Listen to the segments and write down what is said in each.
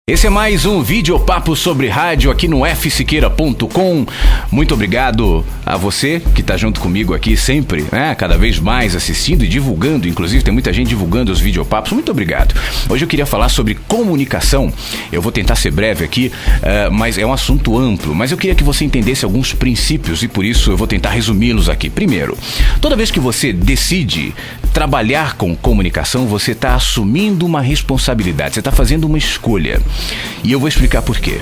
Esse é mais um videopapo sobre rádio aqui no fsiqueira.com. Muito obrigado a você que está junto comigo aqui sempre, né? Cada vez mais assistindo e divulgando, inclusive tem muita gente divulgando os videopapos. Muito obrigado. Hoje eu queria falar sobre comunicação. Eu vou tentar ser breve aqui, mas é um assunto amplo. Mas eu queria que você entendesse alguns princípios e por isso eu vou tentar resumi-los aqui. Primeiro, toda vez que você decide trabalhar com comunicação, você está assumindo uma responsabilidade, você está fazendo uma escolha. E eu vou explicar por quê.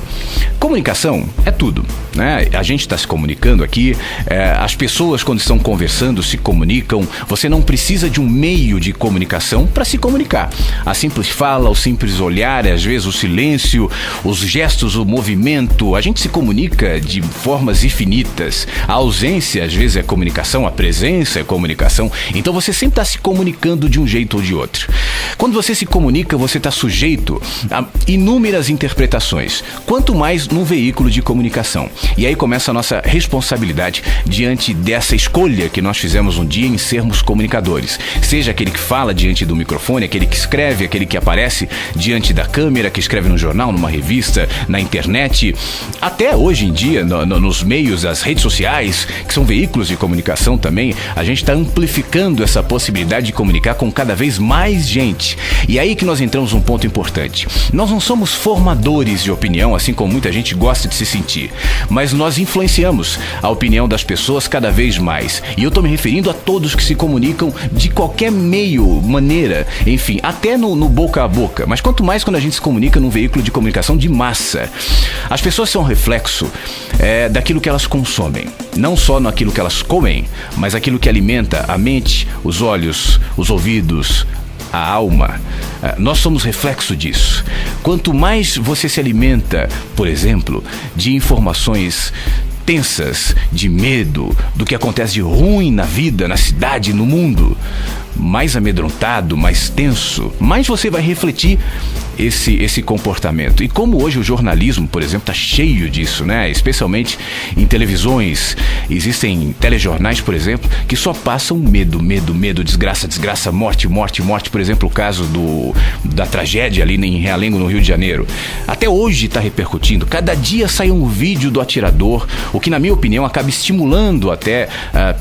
Comunicação é tudo, né? A gente está se comunicando aqui, as pessoas quando estão conversando se comunicam. Você não precisa de um meio de comunicação para se comunicar. A simples fala, o simples olhar, às vezes o silêncio, os gestos, o movimento. A gente se comunica de formas infinitas. A ausência às vezes é comunicação, a presença é comunicação. Então você sempre está se comunicando de um jeito ou de outro. Quando você se comunica, você está sujeito a inúmeras interpretações, quanto mais num veículo de comunicação. E aí começa a nossa responsabilidade diante dessa escolha que nós fizemos um dia em sermos comunicadores. Seja aquele que fala diante do microfone, aquele que escreve, aquele que aparece diante da câmera, que escreve no jornal, numa revista, na internet, até hoje em dia nos meios, as redes sociais, que são veículos de comunicação também. A gente está amplificando essa possibilidade de comunicar com cada vez mais gente. E aí que nós entramos num ponto importante. Nós não somos formadores de opinião, assim como muita gente gosta de se sentir, mas nós influenciamos a opinião das pessoas cada vez mais. E eu estou me referindo a todos que se comunicam de qualquer meio, maneira, enfim, até no boca a boca. Mas quanto mais quando a gente se comunica num veículo de comunicação de massa. As pessoas são um reflexo daquilo que elas consomem. Não só naquilo que elas comem, mas aquilo que alimenta a mente, os olhos, os ouvidos, a alma. Nós somos reflexo disso. Quanto mais você se alimenta, por exemplo, de informações tensas, de medo, do que acontece de ruim na vida, na cidade, no mundo, mais amedrontado, mais tenso, mais você vai refletir esse comportamento. E como hoje o jornalismo, por exemplo, está cheio disso, né? Especialmente em televisões, existem telejornais, por exemplo, que só passam medo, desgraça, morte. Por exemplo, o caso da tragédia ali em Realengo, no Rio de Janeiro. Até hoje está repercutindo. Cada dia sai um vídeo do atirador, o que, na minha opinião, acaba estimulando até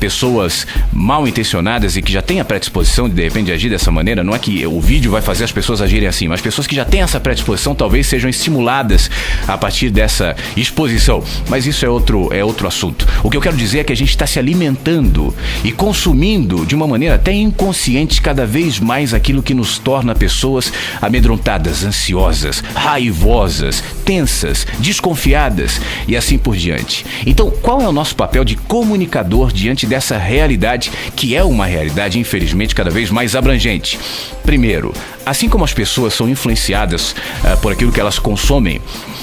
pessoas mal intencionadas e que já têm a predisposição de repente agir dessa maneira. Não é que o vídeo vai fazer as pessoas agirem assim, mas pessoas que já têm essa predisposição talvez sejam estimuladas a partir dessa exposição. Mas isso é outro assunto. O que eu quero dizer é que a gente está se alimentando e consumindo de uma maneira até inconsciente cada vez mais aquilo que nos torna pessoas amedrontadas, ansiosas, raivosas, tensas, desconfiadas e assim por diante. Então, qual é o nosso papel de comunicador diante dessa realidade, que é uma realidade, infelizmente, cada vez mais abrangente? Primeiro, assim como as pessoas são influenciadas por aquilo que elas consomem,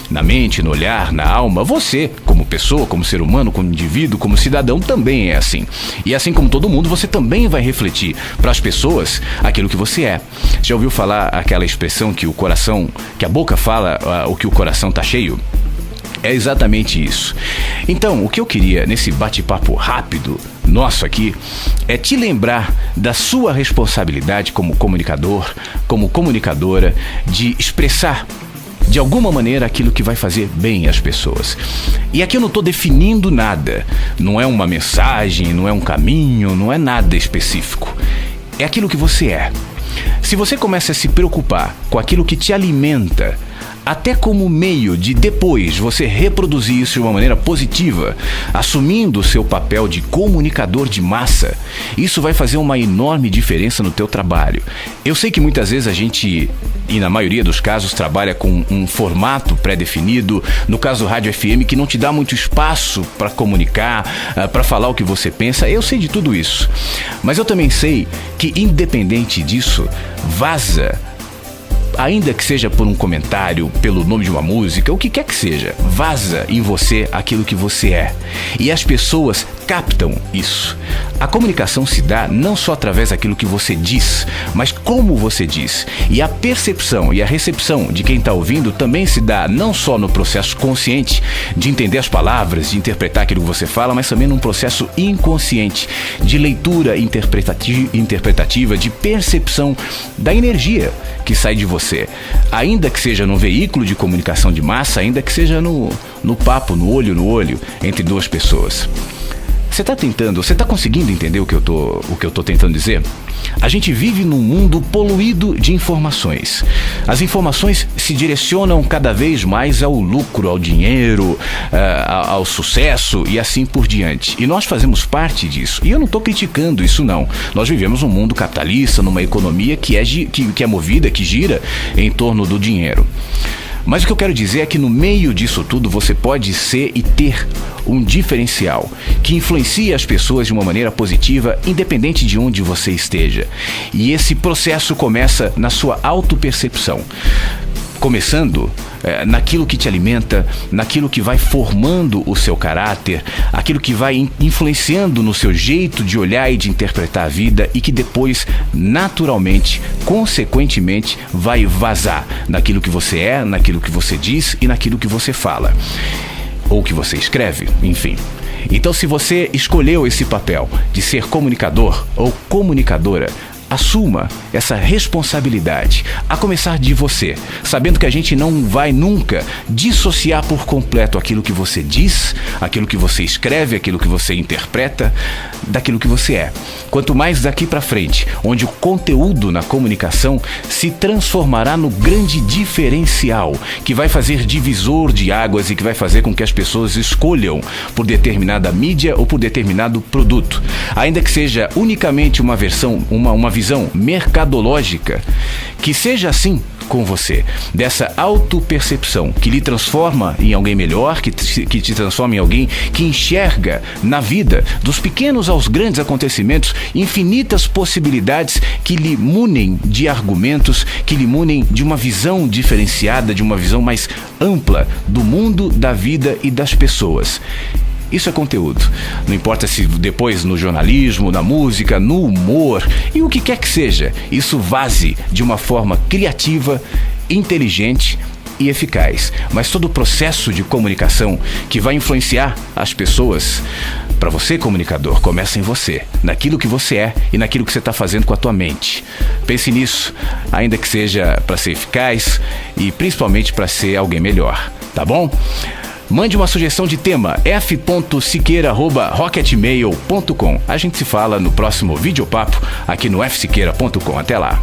na mente, no olhar, na alma, você, como pessoa, como ser humano, como indivíduo, como cidadão, também é assim. E assim como todo mundo, você também vai refletir para as pessoas aquilo que você é. Já ouviu falar aquela expressão que a boca fala o que o coração está cheio? É exatamente isso. Então, o que eu queria nesse bate-papo rápido nosso aqui é te lembrar da sua responsabilidade como comunicador, como comunicadora, de expressar de alguma maneira aquilo que vai fazer bem às pessoas. E aqui eu não estou definindo nada. Não é uma mensagem, não é um caminho, não é nada específico. É aquilo que você é. Se você começa a se preocupar com aquilo que te alimenta, até como meio de depois você reproduzir isso de uma maneira positiva, assumindo o seu papel de comunicador de massa, isso vai fazer uma enorme diferença no teu trabalho. Eu sei que muitas vezes a gente, e na maioria dos casos, trabalha com um formato pré-definido, no caso do rádio FM, que não te dá muito espaço para comunicar, para falar o que você pensa. Eu sei de tudo isso, mas eu também sei que, independente disso, vaza, ainda que seja por um comentário, pelo nome de uma música, o que quer que seja, vaza em você aquilo que você é. E as pessoas captam isso. A comunicação se dá não só através daquilo que você diz, mas como você diz. E a percepção e a recepção de quem está ouvindo também se dá não só no processo consciente de entender as palavras, de interpretar aquilo que você fala, mas também num processo inconsciente de leitura interpretativa, de percepção da energia que sai de você. Ainda que seja num veículo de comunicação de massa, ainda que seja no papo, no olho, entre duas pessoas. Você tá conseguindo entender o que eu tô tentando dizer? A gente vive num mundo poluído de informações. As informações se direcionam cada vez mais ao lucro, ao dinheiro, ao sucesso e assim por diante. E nós fazemos parte disso. E eu não estou criticando isso, não. Nós vivemos num mundo capitalista, numa economia que é movida, que gira em torno do dinheiro. Mas o que eu quero dizer é que no meio disso tudo você pode ser e ter um diferencial que influencia as pessoas de uma maneira positiva, independente de onde você esteja. E esse processo começa na sua autopercepção. Começando naquilo que te alimenta, naquilo que vai formando o seu caráter, aquilo que vai influenciando no seu jeito de olhar e de interpretar a vida e que depois, naturalmente, consequentemente, vai vazar naquilo que você é, naquilo que você diz e naquilo que você fala. Ou que você escreve, enfim. Então, se você escolheu esse papel de ser comunicador ou comunicadora, assuma essa responsabilidade, a começar de você, sabendo que a gente não vai nunca dissociar por completo aquilo que você diz, aquilo que você escreve, aquilo que você interpreta, daquilo que você é. Quanto mais daqui para frente, onde o conteúdo na comunicação se transformará no grande diferencial, que vai fazer divisor de águas e que vai fazer com que as pessoas escolham por determinada mídia ou por determinado produto. Ainda que seja unicamente uma visão mercadológica, que seja assim com você, dessa autopercepção que lhe transforma em alguém melhor, que te transforma em alguém que enxerga na vida, dos pequenos aos grandes acontecimentos, infinitas possibilidades que lhe munem de argumentos, que lhe munem de uma visão diferenciada, de uma visão mais ampla do mundo, da vida e das pessoas. Isso é conteúdo. Não importa se depois no jornalismo, na música, no humor e o que quer que seja, isso vaze de uma forma criativa, inteligente e eficaz. Mas todo o processo de comunicação que vai influenciar as pessoas, para você, comunicador, começa em você, naquilo que você é e naquilo que você está fazendo com a tua mente. Pense nisso, ainda que seja para ser eficaz e principalmente para ser alguém melhor, tá bom? Mande uma sugestão de tema, f.siqueira@rocketmail.com. A gente se fala no próximo videopapo aqui no fsiqueira.com. Até lá.